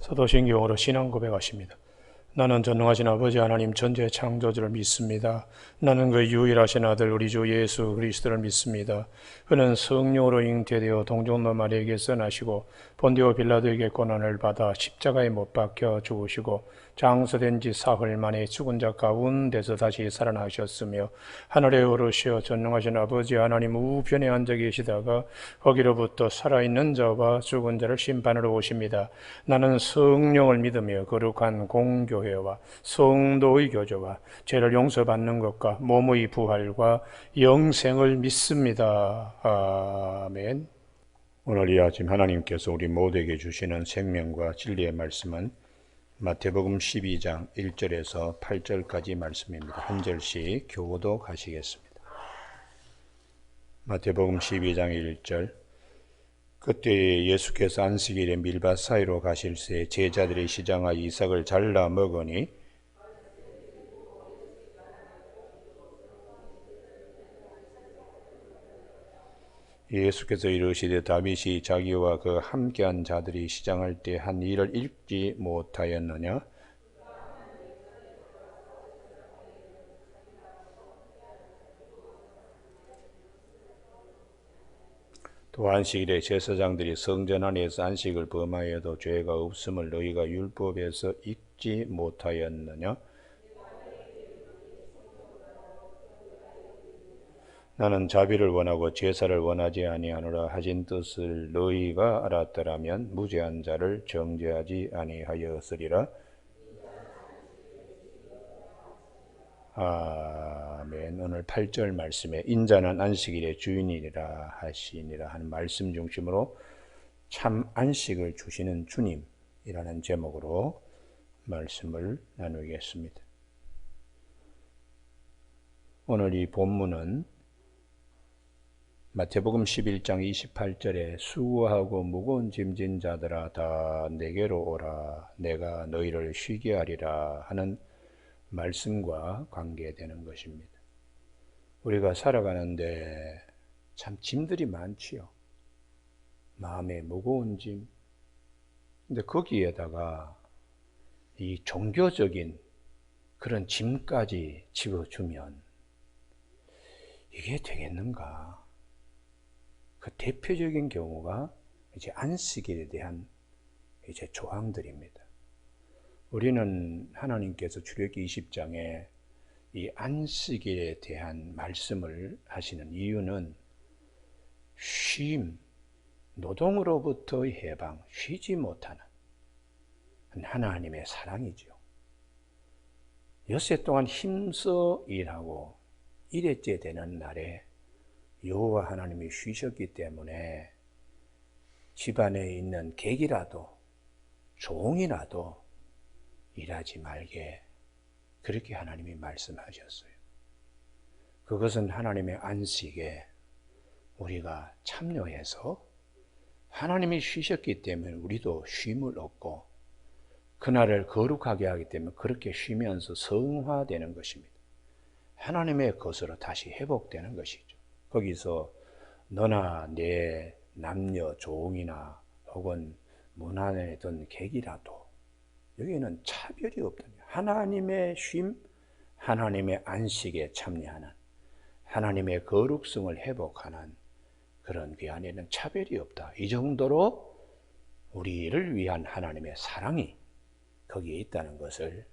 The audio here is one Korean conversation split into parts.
사도신경으로 신앙 고백하십니다. 나는 전능하신 아버지 하나님 전지의 창조주를 믿습니다. 나는 그 유일하신 아들 우리 주 예수 그리스도를 믿습니다. 그는 성령으로 잉태되어 동정노 마리아에게서 나시고 본디오 빌라도에게 고난을 받아 십자가에 못 박혀 죽으시고 장사된 지 사흘 만에 죽은 자 가운데서 다시 살아나셨으며 하늘에 오르시어 전능하신 아버지 하나님 우편에 앉아 계시다가 거기로부터 살아있는 자와 죽은 자를 심판하러 오십니다. 나는 성령을 믿으며 거룩한 공교회와 성도의 교제와 죄를 용서받는 것과 몸의 부활과 영생을 믿습니다. 아멘. 오늘 이 아침 하나님께서 우리 모두에게 주시는 생명과 진리의 말씀은 마태복음 12장 1절에서 8절까지 말씀입니다. 한 절씩 교독하시겠습니다. 마태복음 12장 1절. 그때 예수께서 안식일에 밀밭 사이로 가실새 제자들이 시장하여 이삭을 잘라 먹으니 예수께서 이르시되 다윗이 자기와 그 함께한 자들이 시장할 때 한 일을 읽지 못하였느냐? 또 안식일에 제사장들이 성전 안에서 안식을 범하여도 죄가 없음을 너희가 율법에서 읽지 못하였느냐? 나는 자비를 원하고 제사를 원하지 아니하노라 하신 뜻을 너희가 알았더라면 무죄한 자를 정죄하지 아니하였으리라. 아멘. 오늘 8절 말씀에 인자는 안식일의 주인이라 하시니라 하는 말씀 중심으로 참 안식을 주시는 주님이라는 제목으로 말씀을 나누겠습니다. 오늘 이 본문은 마태복음 11장 28절에 수고하고 무거운 짐진 자들아 다 내게로 오라 내가 너희를 쉬게 하리라 하는 말씀과 관계되는 것입니다. 우리가 살아가는데 참 짐들이 많지요. 마음에 무거운 짐. 근데 거기에다가 이 종교적인 그런 짐까지 집어주면 이게 되겠는가? 그 대표적인 경우가 이제 안식일에 대한 이제 조항들입니다. 우리는 하나님께서 출애굽기 20장에 이 안식일에 대한 말씀을 하시는 이유는 쉼, 노동으로부터의 해방, 쉬지 못하는 하나님의 사랑이죠. 엿새 동안 힘써 일하고 일회째 되는 날에 여호와 하나님이 쉬셨기 때문에 집안에 있는 객이라도 종이라도 일하지 말게 그렇게 하나님이 말씀하셨어요. 그것은 하나님의 안식에 우리가 참여해서 하나님이 쉬셨기 때문에 우리도 쉼을 얻고 그날을 거룩하게 하기 때문에 그렇게 쉬면서 성화되는 것입니다. 하나님의 것으로 다시 회복되는 것이죠. 거기서 너나 내 남녀 종이나 혹은 문 안에 든 객이라도 여기는 차별이 없다. 하나님의 쉼, 하나님의 안식에 참여하는 하나님의 거룩성을 회복하는 그런 그 안에는 차별이 없다. 이 정도로 우리를 위한 하나님의 사랑이 거기에 있다는 것을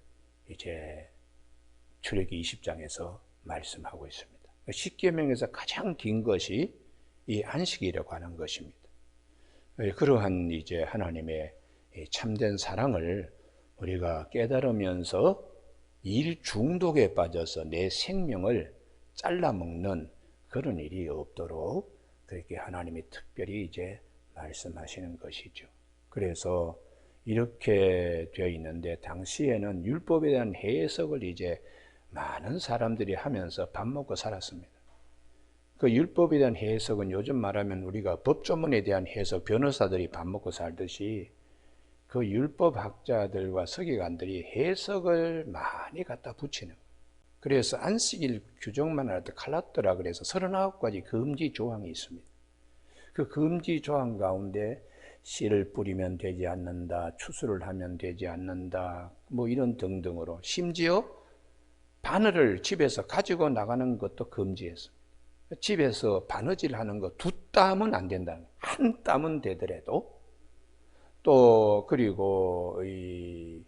이제 출애굽기 20장에서 말씀하고 있습니다. 십계명에서 가장 긴 것이 이 안식일에 관한 것입니다. 그러한 이제 하나님의 참된 사랑을 우리가 깨달으면서 일 중독에 빠져서 내 생명을 잘라먹는 그런 일이 없도록 그렇게 하나님이 특별히 이제 말씀하시는 것이죠. 그래서 이렇게 되어 있는데 당시에는 율법에 대한 해석을 이제 많은 사람들이 하면서 밥 먹고 살았습니다. 그 율법에 대한 해석은 요즘 말하면 우리가 법조문에 대한 해석, 변호사들이 밥 먹고 살듯이 그 율법학자들과 서기관들이 해석을 많이 갖다 붙이는 거예요. 그래서 안식일 규정만 알아도 칼라트라 그래서 39가지 금지 조항이 있습니다. 그 금지 조항 가운데 씨를 뿌리면 되지 않는다, 추수를 하면 되지 않는다, 뭐 이런 등등으로 심지어 바늘을 집에서 가지고 나가는 것도 금지했습니다. 집에서 바느질 하는 거 2땀은 안 된다. 1땀은 되더라도 또 그리고 이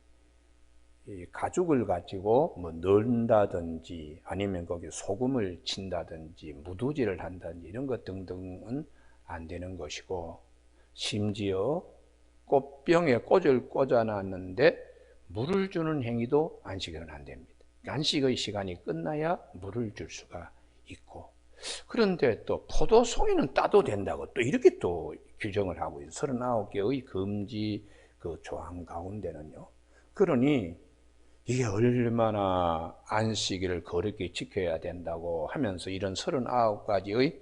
가죽을 가지고 뭐 넣는다든지 아니면 거기 소금을 친다든지 무두질을 한다든지 이런 것 등등은 안 되는 것이고 심지어 꽃병에 꽃을 꽂아놨는데 물을 주는 행위도 안식일은 안 됩니다. 안식의 시간이 끝나야 물을 줄 수가 있고 그런데 또 포도송이는 따도 된다고 또 이렇게 또 규정을 하고 있어요. 39개의 금지 그 조항 가운데는요. 그러니 이게 얼마나 안식일을 거룩히 지켜야 된다고 하면서 이런 39가지의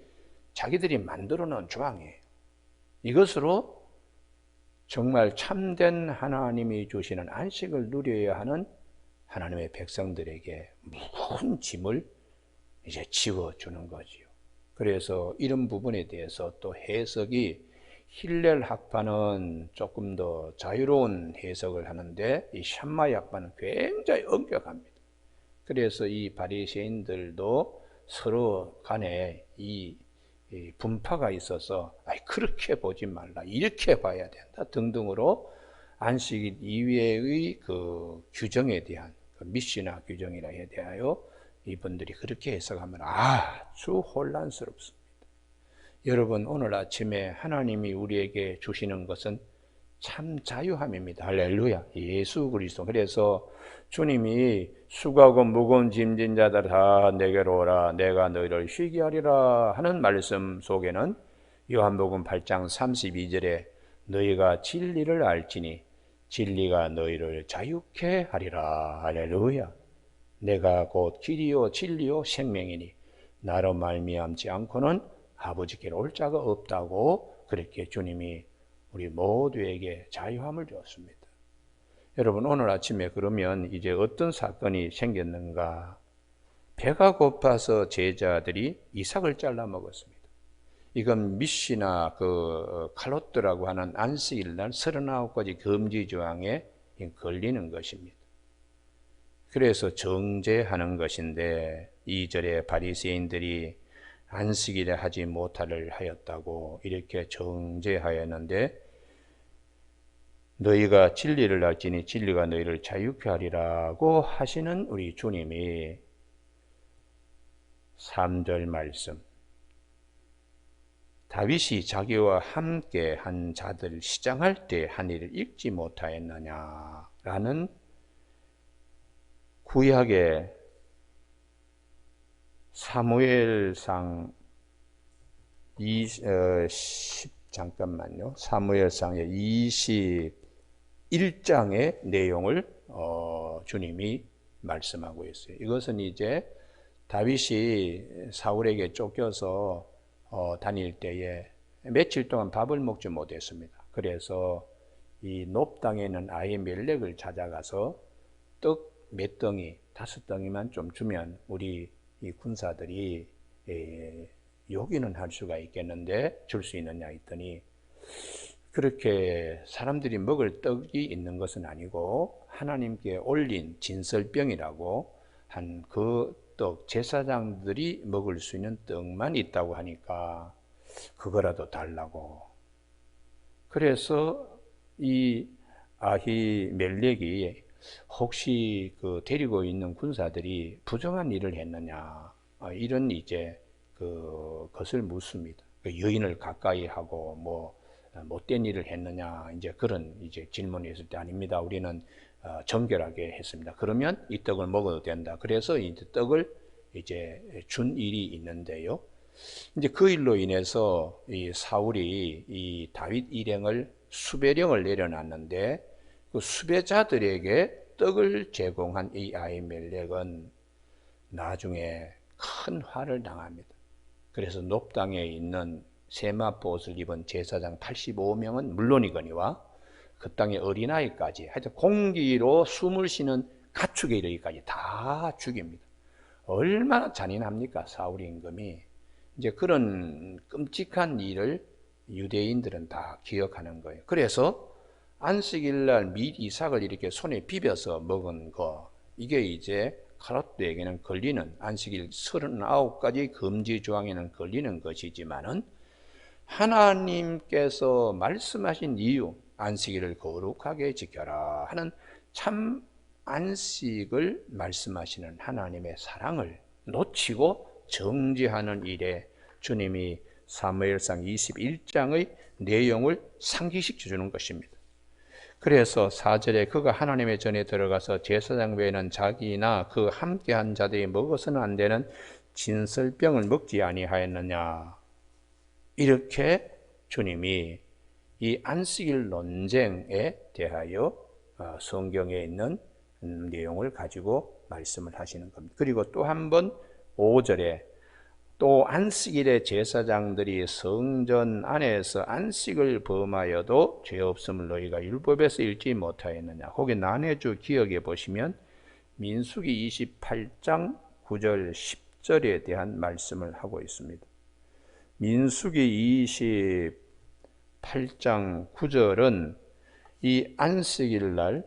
자기들이 만들어 놓은 조항이에요. 이것으로 정말 참된 하나님이 주시는 안식을 누려야 하는 하나님의 백성들에게 무거운 짐을 이제 지워주는 거지요. 그래서 이런 부분에 대해서 또 해석이 힐렐 학파는 조금 더 자유로운 해석을 하는데 이 샴마이 학파는 굉장히 엄격합니다. 그래서 이 바리새인들도 서로 간에 이 분파가 있어서 그렇게 보지 말라, 이렇게 봐야 된다 등등으로 안식일 이외의 그 규정에 대한 그 미시나 규정이라에 대하여 이분들이 그렇게 해석하면 아주 혼란스럽습니다. 여러분 오늘 아침에 하나님이 우리에게 주시는 것은 참 자유함입니다. 할렐루야. 예수 그리스도. 그래서 주님이 수고하고 무거운 짐진 자들 다 내게로 오라 내가 너희를 쉬게 하리라 하는 말씀 속에는 요한복음 8장 32절에 너희가 진리를 알지니 진리가 너희를 자유케 하리라. 할렐루야. 내가 곧 길이요 진리요 생명이니 나로 말미암지 않고는 아버지께로 올 자가 없다고 그렇게 주님이 우리 모두에게 자유함을 주었습니다. 여러분 오늘 아침에 그러면 이제 어떤 사건이 생겼는가? 배가 고파서 제자들이 이삭을 잘라 먹었습니다. 이건 미시나 그 칼로트라고 하는 안식일날 39가지 금지 조항에 걸리는 것입니다. 그래서 정죄하는 것인데 2절에 바리새인들이 안식일에 하지 못하를 하였다고 이렇게 정죄하였는데 너희가 진리를 알지니 진리가 너희를 자유케 하리라고 하시는 우리 주님이 3절 말씀 다윗이 자기와 함께 한 자들 시장할 때 한 일을 읽지 못하였느냐라는 구약의 사무엘상 사무엘상의 21장의 내용을 주님이 말씀하고 있어요. 이것은 이제 다윗이 사울에게 쫓겨서 다닐 때에 며칠 동안 밥을 먹지 못했습니다. 그래서 이 놉 땅에 있는 아히멜렉을 찾아가서 떡 몇 덩이, 5덩이만 좀 주면 우리 이 군사들이 요기는 할 수가 있겠는데 줄 수 있느냐 했더니 그렇게 사람들이 먹을 떡이 있는 것은 아니고 하나님께 올린 진설병이라고 한 그 떡, 제사장들이 먹을 수 있는 떡만 있다고 하니까 그거라도 달라고. 그래서 이 아히멜렉이 혹시 그 데리고 있는 군사들이 부정한 일을 했느냐 이런 이제 것을 묻습니다. 여인을 가까이 하고 뭐 못된 일을 했느냐 이제 그런 이제 질문이 있을 때 아닙니다. 우리는 정결하게 했습니다. 그러면 이 떡을 먹어도 된다. 그래서 이제 떡을 이제 준 일이 있는데요. 이제 그 일로 인해서 이 사울이 이 다윗 일행을 수배령을 내려놨는데 그 수배자들에게 떡을 제공한 이 아히멜렉은 나중에 큰 화를 당합니다. 그래서 놉 땅에 있는 세마포 옷을 입은 제사장 85명은 물론이거니와 그 땅의 어린아이까지 하여튼 공기로 숨을 쉬는 가축에 이르기까지 다 죽입니다. 얼마나 잔인합니까? 사울 임금이 이제 그런 끔찍한 일을 유대인들은 다 기억하는 거예요. 그래서 안식일 날 미 이삭을 이렇게 손에 비벼서 먹은 거, 이게 이제 가롯도에게는 걸리는, 안식일 39가지 금지 조항에는 걸리는 것이지만은 하나님께서 말씀하신 이유, 안식일을 거룩하게 지켜라 하는 참 안식을 말씀하시는 하나님의 사랑을 놓치고 정죄하는 일에 주님이 사무엘상 21장의 내용을 상기시켜 주는 것입니다. 그래서 4절에 그가 하나님의 전에 들어가서 제사장 외에는 자기나 그 함께한 자들이 먹어서는 안 되는 진설병을 먹지 아니하였느냐, 이렇게 주님이 이 안식일 논쟁에 대하여 성경에 있는 내용을 가지고 말씀을 하시는 겁니다. 그리고 또 한 번 5절에 또 안식일에 제사장들이 성전 안에서 안식을 범하여도 죄 없음을 너희가 율법에서 읽지 못하였느냐. 거기 난해주 기억해 보시면 민수기 28장 9절 10절에 대한 말씀을 하고 있습니다. 민수기 28장 9절은 이 안식일 날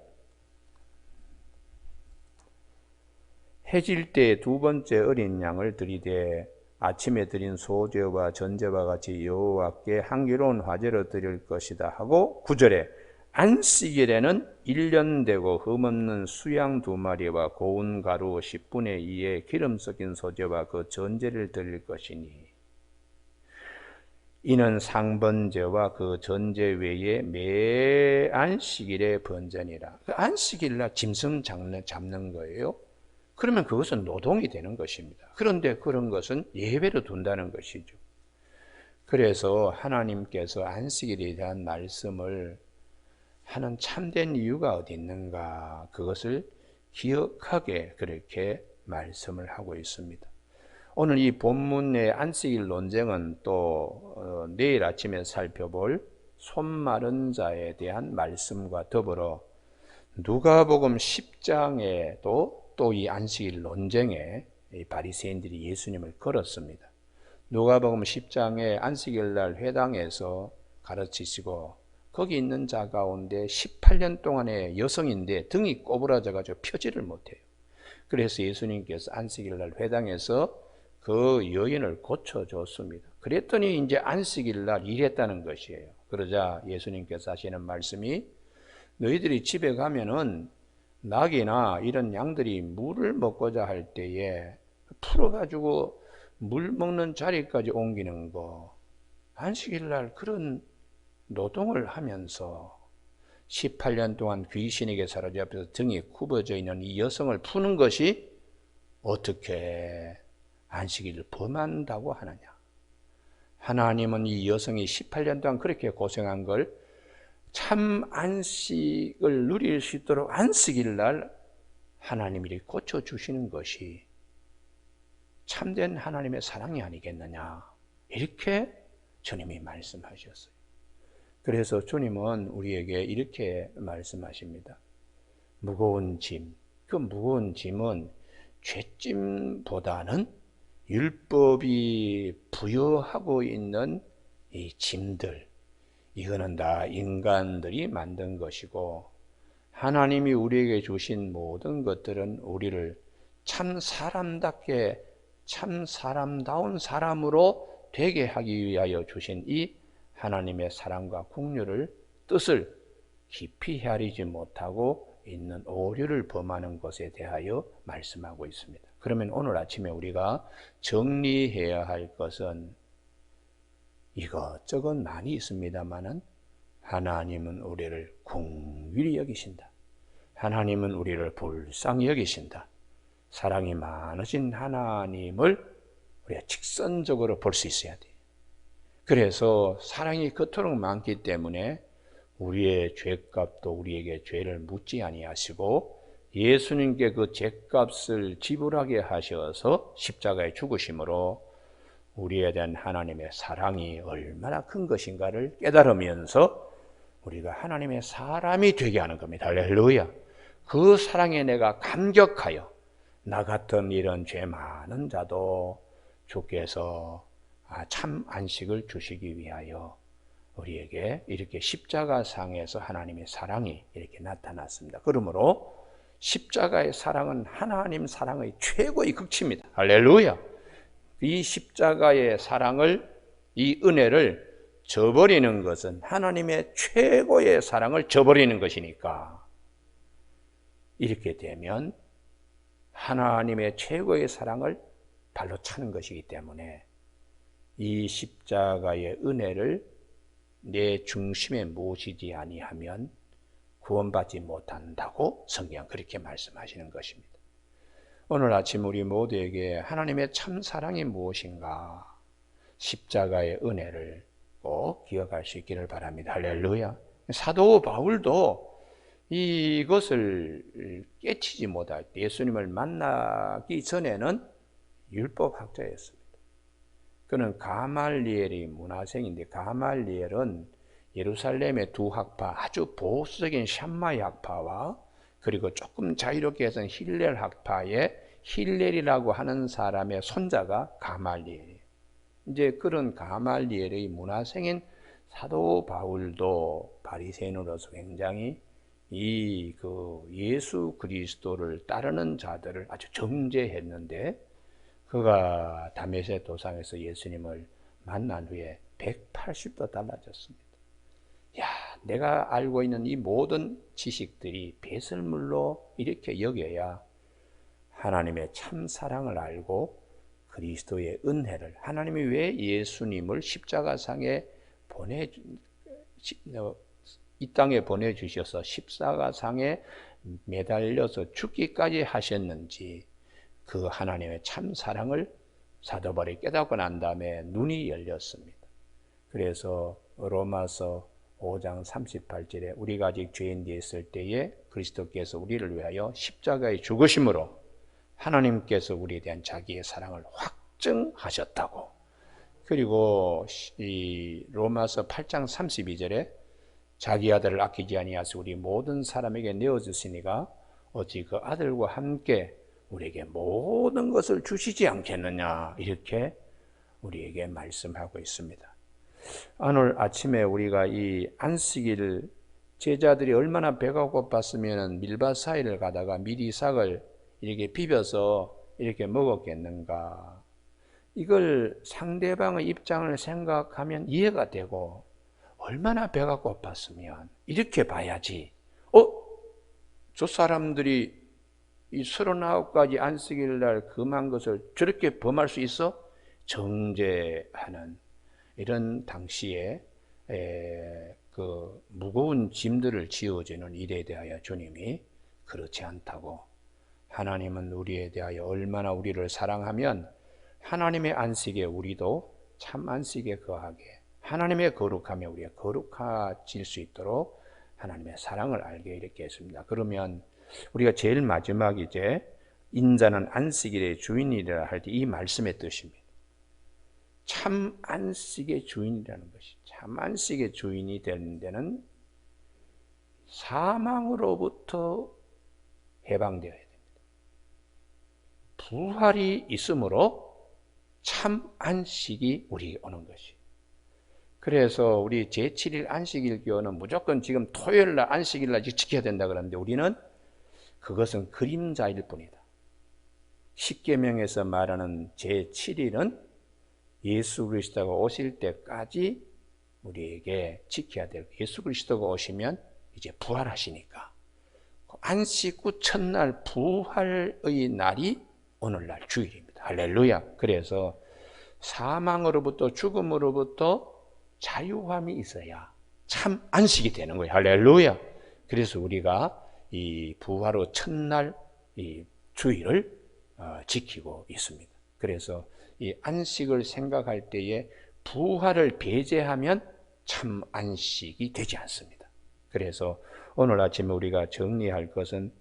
해질 때 두 번째 어린 양을 드리되 아침에 드린 소제와 전제와 같이 여호와께 향기로운 화제로 드릴 것이다 하고 9절에 안식일에는 1년 되고 흠없는 수양 2마리와 고운 가루 10분의 2의 기름 섞인 소제와 그 전제를 드릴 것이니 이는 상번제와 그 전제 외에 매 안식일의 번제니라. 안식일날 짐승 잡는 거예요. 그러면 그것은 노동이 되는 것입니다. 그런데 그런 것은 예외로 둔다는 것이죠. 그래서 하나님께서 안식일에 대한 말씀을 하는 참된 이유가 어디 있는가, 그것을 기억하게 그렇게 말씀을 하고 있습니다. 오늘 이 본문의 안식일 논쟁은 또 내일 아침에 살펴볼 손 마른 자에 대한 말씀과 더불어 누가복음 10장에도 또 이 안식일 논쟁에 바리새인들이 예수님을 걸었습니다. 누가복음 10장에 안식일 날 회당에서 가르치시고 거기 있는 자 가운데 18년 동안의 여성인데 등이 꼬부라져가지고 펴지를 못해요. 그래서 예수님께서 안식일 날 회당에서 그 여인을 고쳐줬습니다. 그랬더니 이제 안식일 날 일했다는 것이에요. 그러자 예수님께서 하시는 말씀이 너희들이 집에 가면은 낙이나 이런 양들이 물을 먹고자 할 때에 풀어가지고 물 먹는 자리까지 옮기는 거, 안식일 날 그런 노동을 하면서 18년 동안 귀신에게 사로잡혀서 등이 굽어져 있는 이 여성을 푸는 것이 어떻게 안식일을 범한다고 하느냐. 하나님은 이 여성이 18년 동안 그렇게 고생한 걸 참 안식을 누릴 수 있도록 안식일 날 하나님이 고쳐주시는 것이 참된 하나님의 사랑이 아니겠느냐, 이렇게 주님이 말씀하셨어요. 그래서 주님은 우리에게 이렇게 말씀하십니다. 무거운 짐, 그 무거운 짐은 죄짐보다는 율법이 부여하고 있는 이 짐들, 이거는 다 인간들이 만든 것이고 하나님이 우리에게 주신 모든 것들은 우리를 참 사람답게, 참 사람다운 사람으로 되게 하기 위하여 주신 이 하나님의 사랑과 긍휼을 뜻을 깊이 헤아리지 못하고 있는 오류를 범하는 것에 대하여 말씀하고 있습니다. 그러면 오늘 아침에 우리가 정리해야 할 것은 이것저것 많이 있습니다만은 하나님은 우리를 긍휼히 여기신다. 하나님은 우리를 불쌍히 여기신다. 사랑이 많으신 하나님을 우리가 직선적으로 볼 수 있어야 돼. 그래서 사랑이 그토록 많기 때문에 우리의 죄값도 우리에게 죄를 묻지 아니하시고 예수님께 그 죄값을 지불하게 하셔서 십자가에 죽으심으로 우리에 대한 하나님의 사랑이 얼마나 큰 것인가를 깨달으면서 우리가 하나님의 사람이 되게 하는 겁니다. 할렐루야. 그 사랑에 내가 감격하여 나 같은 이런 죄 많은 자도 주께서 참 안식을 주시기 위하여 우리에게 이렇게 십자가상에서 하나님의 사랑이 이렇게 나타났습니다. 그러므로 십자가의 사랑은 하나님 사랑의 최고의 극치입니다. 할렐루야! 이 십자가의 사랑을, 이 은혜를 저버리는 것은 하나님의 최고의 사랑을 저버리는 것이니까, 이렇게 되면 하나님의 최고의 사랑을 발로 차는 것이기 때문에 이 십자가의 은혜를 내 중심에 모시지 아니하면 구원받지 못한다고 성경 그렇게 말씀하시는 것입니다. 오늘 아침 우리 모두에게 하나님의 참 사랑이 무엇인가, 십자가의 은혜를 꼭 기억할 수 있기를 바랍니다. 할렐루야. 사도 바울도 이것을 깨치지 못할 때, 예수님을 만나기 전에는 율법학자였습니다. 그는 가말리엘의 문화생인데, 가말리엘은 예루살렘의 두 학파, 아주 보수적인 샴마이 학파와 그리고 조금 자유롭게 해서는 힐렐 학파의 힐렐이라고 하는 사람의 손자가 가말리엘이에요. 이제 그런 가말리엘의 문화생인 사도 바울도 바리새인으로서 굉장히 예수 그리스도를 따르는 자들을 아주 정죄했는데, 그가 다메섹 도상에서 예수님을 만난 후에 180도 달라졌습니다. 야, 내가 알고 있는 이 모든 지식들이 배설물로 이렇게 여겨야 하나님의 참 사랑을 알고 그리스도의 은혜를, 하나님이 왜 예수님을 십자가상에 이 땅에 보내주셔서 십자가상에 매달려서 죽기까지 하셨는지, 그 하나님의 참 사랑을 사도 바울이 깨닫고 난 다음에 눈이 열렸습니다. 그래서 로마서 5장 38절에 우리가 아직 죄인 되었을 때에 그리스도께서 우리를 위하여 십자가에 죽으심으로 하나님께서 우리에 대한 자기의 사랑을 확증하셨다고. 그리고 이 로마서 8장 32절에 자기 아들을 아끼지 아니하사 우리 모든 사람에게 내어주시니가 어찌 그 아들과 함께 우리에게 모든 것을 주시지 않겠느냐, 이렇게 우리에게 말씀하고 있습니다. 오늘 아침에 우리가 이 안식일, 제자들이 얼마나 배가 고팠으면 밀밭 사이를 가다가 미리삭을 이렇게 비벼서 이렇게 먹었겠는가. 이걸 상대방의 입장을 생각하면 이해가 되고, 얼마나 배가 고팠으면 이렇게 봐야지. 저 사람들이 이 39가지 안식일 날 금한 것을 저렇게 범할 수 있어? 정죄하는 이런 당시에 그 무거운 짐들을 지어주는 일에 대하여 주님이 그렇지 않다고, 하나님은 우리에 대하여 얼마나 우리를 사랑하면 하나님의 안식에 우리도 참 안식에 거하게, 하나님의 거룩함에 우리가 거룩해질 수 있도록 하나님의 사랑을 알게 이렇게 했습니다. 그러면 우리가 제일 마지막 이제 인자는 안식일의 주인이라 할 때 이 말씀의 뜻입니다. 참 안식의 주인이라는 것이, 참 안식의 주인이 되는 데는 사망으로부터 해방되어야 됩니다. 부활이 있으므로 참 안식이 우리에게 오는 것이. 그래서 우리 제7일 안식일 교는 무조건 지금 토요일 날 안식일 날 지켜야 된다 그러는데, 우리는 그것은 그림자일 뿐이다. 십계명에서 말하는 제7일은 예수 그리스도가 오실 때까지 우리에게 지켜야 될, 예수 그리스도가 오시면 이제 부활하시니까 안식 후 첫날 부활의 날이 오늘날 주일입니다. 할렐루야. 그래서 사망으로부터, 죽음으로부터 자유함이 있어야 참 안식이 되는 거예요. 할렐루야. 그래서 우리가 이 부활 후 첫날 이 주일을 지키고 있습니다. 그래서 이 안식을 생각할 때에 부활을 배제하면 참 안식이 되지 않습니다. 그래서 오늘 아침에 우리가 정리할 것은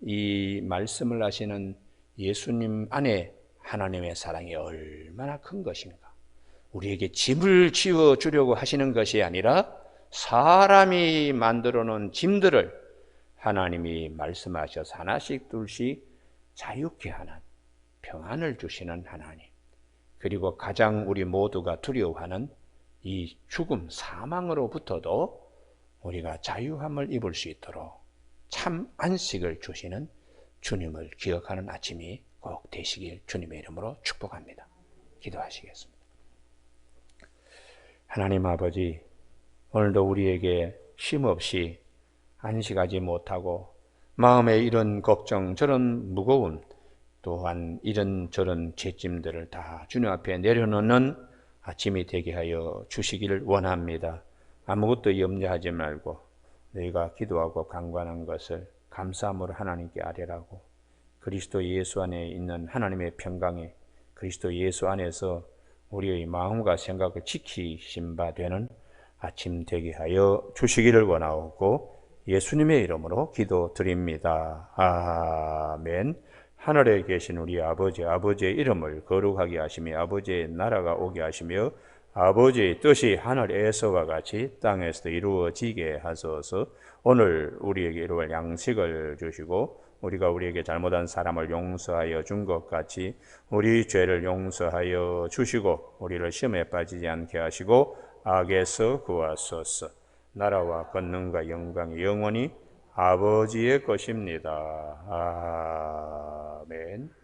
이 말씀을 하시는 예수님 안에 하나님의 사랑이 얼마나 큰 것인가. 우리에게 짐을 지워 주려고 하시는 것이 아니라 사람이 만들어 놓은 짐들을 하나님이 말씀하셔서 하나씩 둘씩 자유케 하는, 평안을 주시는 하나님, 그리고 가장 우리 모두가 두려워하는 이 죽음, 사망으로부터도 우리가 자유함을 입을 수 있도록 참 안식을 주시는 주님을 기억하는 아침이 꼭 되시길 주님의 이름으로 축복합니다. 기도하시겠습니다. 하나님 아버지, 오늘도 우리에게 쉼없이 안식하지 못하고 마음에 이런 걱정, 저런 무거움, 또한 이런저런 죄짐들을 다 주님 앞에 내려놓는 아침이 되게 하여 주시기를 원합니다. 아무것도 염려하지 말고 너희가 기도하고 간구하는 것을 감사함으로 하나님께 아뢰라고, 그리스도 예수 안에 있는 하나님의 평강에 그리스도 예수 안에서 우리의 마음과 생각을 지키신 바 되는 아침 되게 하여 주시기를 원하고 예수님의 이름으로 기도드립니다. 아멘. 하늘에 계신 우리 아버지, 아버지의 이름을 거룩하게 하시며 아버지의 나라가 오게 하시며 아버지의 뜻이 하늘에서와 같이 땅에서도 이루어지게 하소서. 오늘 우리에게 이루어질 양식을 주시고 우리가 우리에게 잘못한 사람을 용서하여 준 것 같이 우리 죄를 용서하여 주시고 우리를 시험에 빠지지 않게 하시고 악에서 구하소서. 나라와 권능과 영광이 영원히 아버지의 것입니다. 아멘.